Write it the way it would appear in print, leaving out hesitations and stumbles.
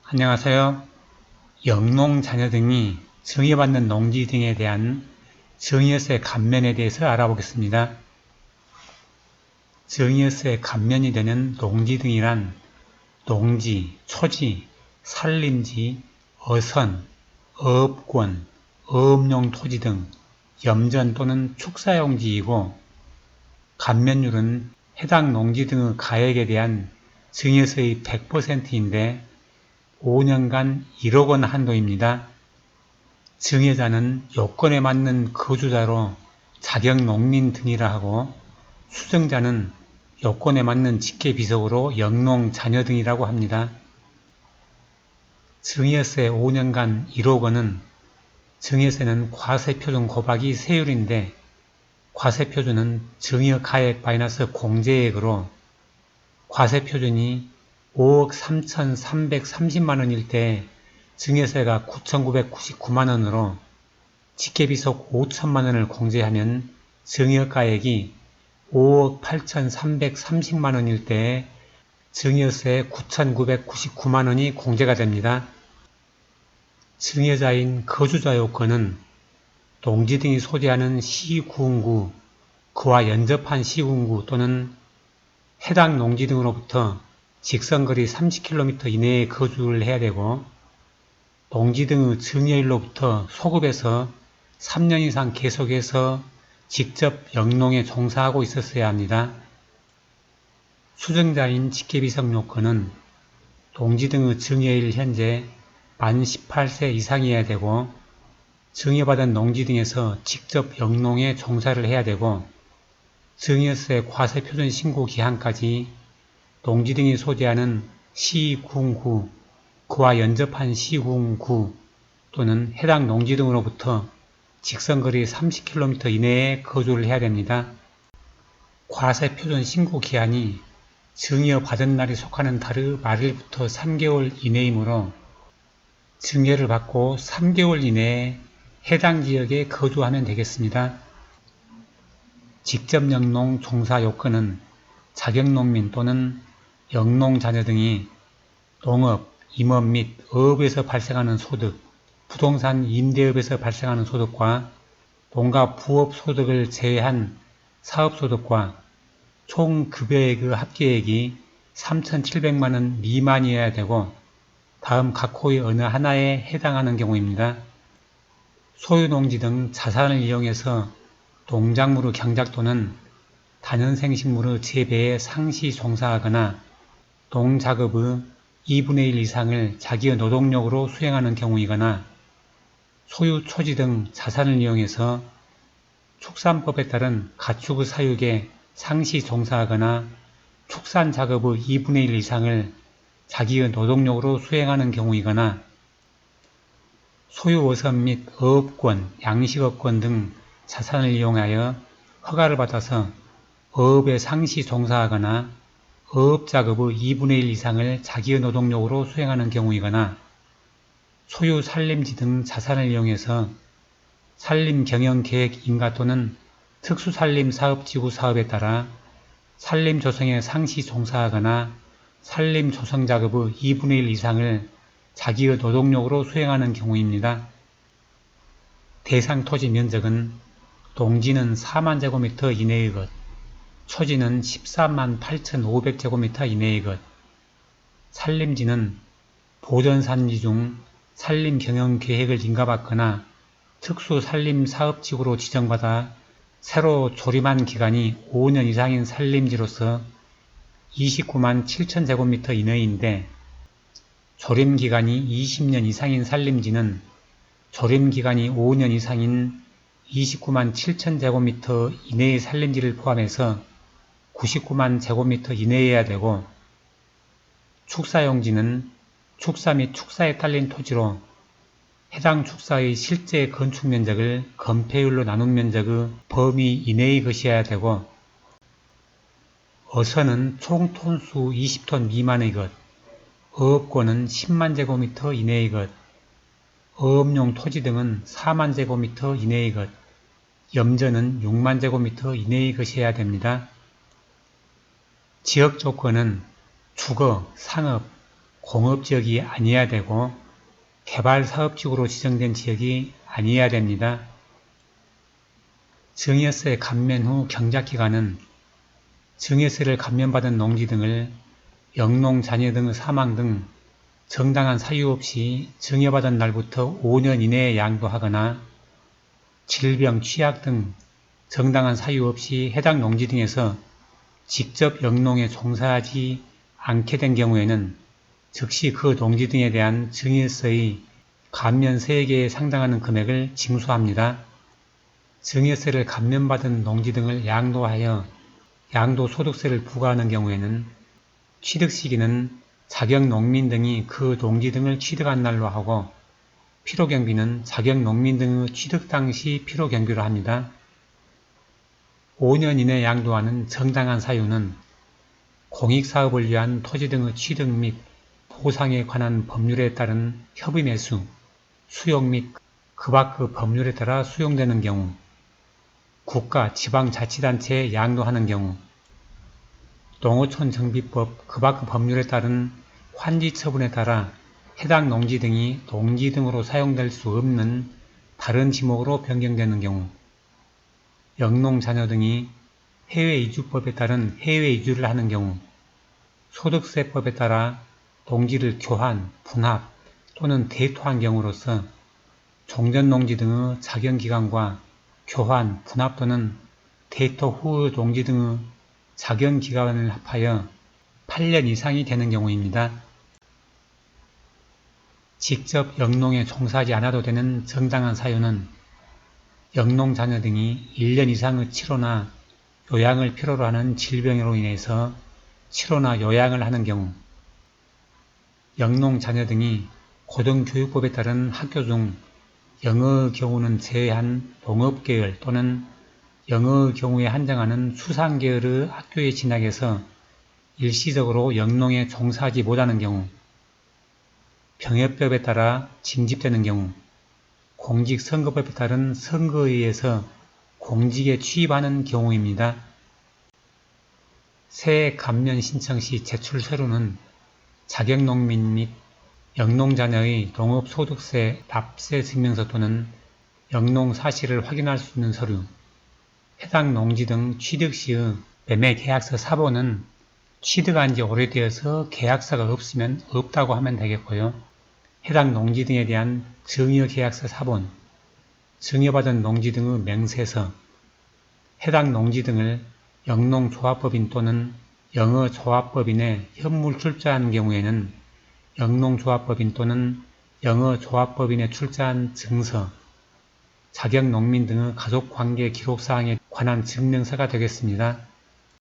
안녕하세요. 영농 자녀 등이 증여받는 농지 등에 대한 증여세 감면에 대해서 알아보겠습니다. 증여세 감면이 되는 농지 등이란 농지, 초지, 산림지, 어선, 어업권, 어업용 토지 등 염전 또는 축사용지이고 감면율은 해당 농지 등의 가액에 대한 증여세의 100%인데 5년간 1억 원 한도입니다. 증여자는 요건에 맞는 거주자로 자격 농민 등이라 하고 수증자는 요건에 맞는 직계비속으로 영농 자녀 등이라고 합니다. 증여세 5년간 1억 원은 증여세는 과세표준 곱하기 세율인데 과세표준은 증여가액 마이너스 공제액으로 과세표준이 5억 3,330만원일 때 증여세가 9,999만원으로 직계비속 5천만원을 공제하면 증여가액이 5억 8,330만원일 때 증여세 9,999만원이 공제가 됩니다. 증여자인 거주자 요건은 농지 등이 소재하는 시군구, 그와 연접한 시군구 또는 해당 농지 등으로부터 직선거리 30km 이내에 거주를 해야 되고 농지 등의 증여일로부터 소급해서 3년 이상 계속해서 직접 영농에 종사하고 있었어야 합니다. 수증자인 직계비속 요건은 농지 등의 증여일 현재 만 18세 이상이어야 되고 증여받은 농지 등에서 직접 영농에 종사를 해야 되고 증여세 과세표준 신고 기한까지 농지 등이 소재하는 시군구, 그와 연접한 시군구 또는 해당 농지 등으로부터 직선거리 30km 이내에 거주를 해야 됩니다. 과세표준 신고 기한이 증여받은 날이 속하는 달의 말일부터 3개월 이내이므로 증여를 받고 3개월 이내에 해당 지역에 거주하면 되겠습니다. 직접 영농 종사 요건은 자격농민 또는 영농자녀 등이 농업, 임업 및 어업에서 발생하는 소득, 부동산 임대업에서 발생하는 소득과 농가 부업 소득을 제외한 사업소득과 총 급여액의 합계액이 3,700만원 미만이어야 되고 다음 각 호의 어느 하나에 해당하는 경우입니다. 소유농지 등 자산을 이용해서 농작물의 경작 또는 다년생식물의 재배에 상시 종사하거나 농작업의 2분의 1 이상을 자기의 노동력으로 수행하는 경우이거나 소유 초지 등 자산을 이용해서 축산법에 따른 가축의 사육에 상시 종사하거나 축산작업의 2분의 1 이상을 자기의 노동력으로 수행하는 경우이거나 소유 어선 및 어업권, 양식업권 등 자산을 이용하여 허가를 받아서 어업에 상시 종사하거나 어업작업의 2분의 1 이상을 자기의 노동력으로 수행하는 경우이거나 소유 산림지 등 자산을 이용해서 산림경영계획 인가 또는 특수산림사업지구 사업에 따라 산림조성에 상시 종사하거나 산림조성작업의 2분의 1 이상을 자기의 노동력으로 수행하는 경우입니다. 대상 토지 면적은 농지는 4만 제곱미터 이내의 것, 초지는 13만 8,500제곱미터 이내의 것, 산림지는 보전산지 중 산림경영계획을 인가받거나 특수산림사업지구로 지정받아 새로 조림한 기간이 5년 이상인 산림지로서 29만 7,000제곱미터 이내인데 조림기간이 20년 이상인 산림지는 조림기간이 5년 이상인 29만 7,000제곱미터 이내의 산림지를 포함해서 99만 제곱미터 이내여야 되고 축사용지는 축사 및 축사에 딸린 토지로 해당 축사의 실제 건축면적을 건폐율로 나눈 면적의 범위 이내의 것이어야 되고 어선은 총 톤수 20톤 미만의 것, 어업권은 10만 제곱미터 이내의 것, 어업용 토지 등은 4만 제곱미터 이내의 것, 염전은 6만 제곱미터 이내의 것이어야 됩니다. 지역 조건은 주거, 상업, 공업지역이 아니어야 되고 개발사업지구로 지정된 지역이 아니어야 됩니다. 증여세 감면 후 경작기간은 증여세를 감면받은 농지 등을 영농, 자녀 등의 사망 등 정당한 사유 없이 증여받은 날부터 5년 이내에 양도하거나 질병, 취약 등 정당한 사유 없이 해당 농지 등에서 직접 영농에 종사하지 않게 된 경우에는 즉시 그 농지 등에 대한 증여세의 감면 세액에 상당하는 금액을 징수합니다. 증여세를 감면받은 농지 등을 양도하여 양도소득세를 부과하는 경우에는 취득 시기는 자격농민 등이 그 농지 등을 취득한 날로 하고 필요경비는 자격농민 등의 취득 당시 필요경비로 합니다. 5년 이내 양도하는 정당한 사유는 공익사업을 위한 토지 등의 취득 및 보상에 관한 법률에 따른 협의매수, 수용 및 그 밖의 법률에 따라 수용되는 경우, 국가, 지방자치단체에 양도하는 경우, 농어촌 정비법 그 밖의 법률에 따른 환지 처분에 따라 해당 농지 등이 농지 등으로 사용될 수 없는 다른 지목으로 변경되는 경우, 영농 자녀 등이 해외이주법에 따른 해외이주를 하는 경우, 소득세법에 따라 농지를 교환, 분합 또는 대토한 경우로서 종전농지 등의 작용기간과 교환, 분합 또는 대토 후의 농지 등의 작용기간을 합하여 8년 이상이 되는 경우입니다. 직접 영농에 종사하지 않아도 되는 정당한 사유는 영농 자녀 등이 1년 이상의 치료나 요양을 필요로 하는 질병으로 인해서 치료나 요양을 하는 경우, 영농 자녀 등이 고등교육법에 따른 학교 중 영어의 경우는 제외한 농업계열 또는 영어의 경우에 한정하는 수상계열의 학교에 진학해서 일시적으로 영농에 종사하지 못하는 경우, 병역법에 따라 징집되는 경우, 공직선거법에 따른 선거에 의해서 공직에 취입하는 경우입니다. 세액 감면 신청 시 제출 서류는 자격농민 및 영농자녀의 농업소득세 납세 증명서 또는 영농 사실을 확인할 수 있는 서류, 해당 농지 등 취득 시의 매매계약서 사본은 취득한 지 오래되어서 계약서가 없으면 없다고 하면 되겠고요. 해당 농지 등에 대한 증여계약서 사본, 증여받은 농지 등의 명세서, 해당 농지 등을 영농조합법인 또는 영어조합법인에 현물 출자한 경우에는 영농조합법인 또는 영어조합법인에 출자한 증서, 자격농민 등의 가족관계 기록사항에 관한 증명서가 되겠습니다.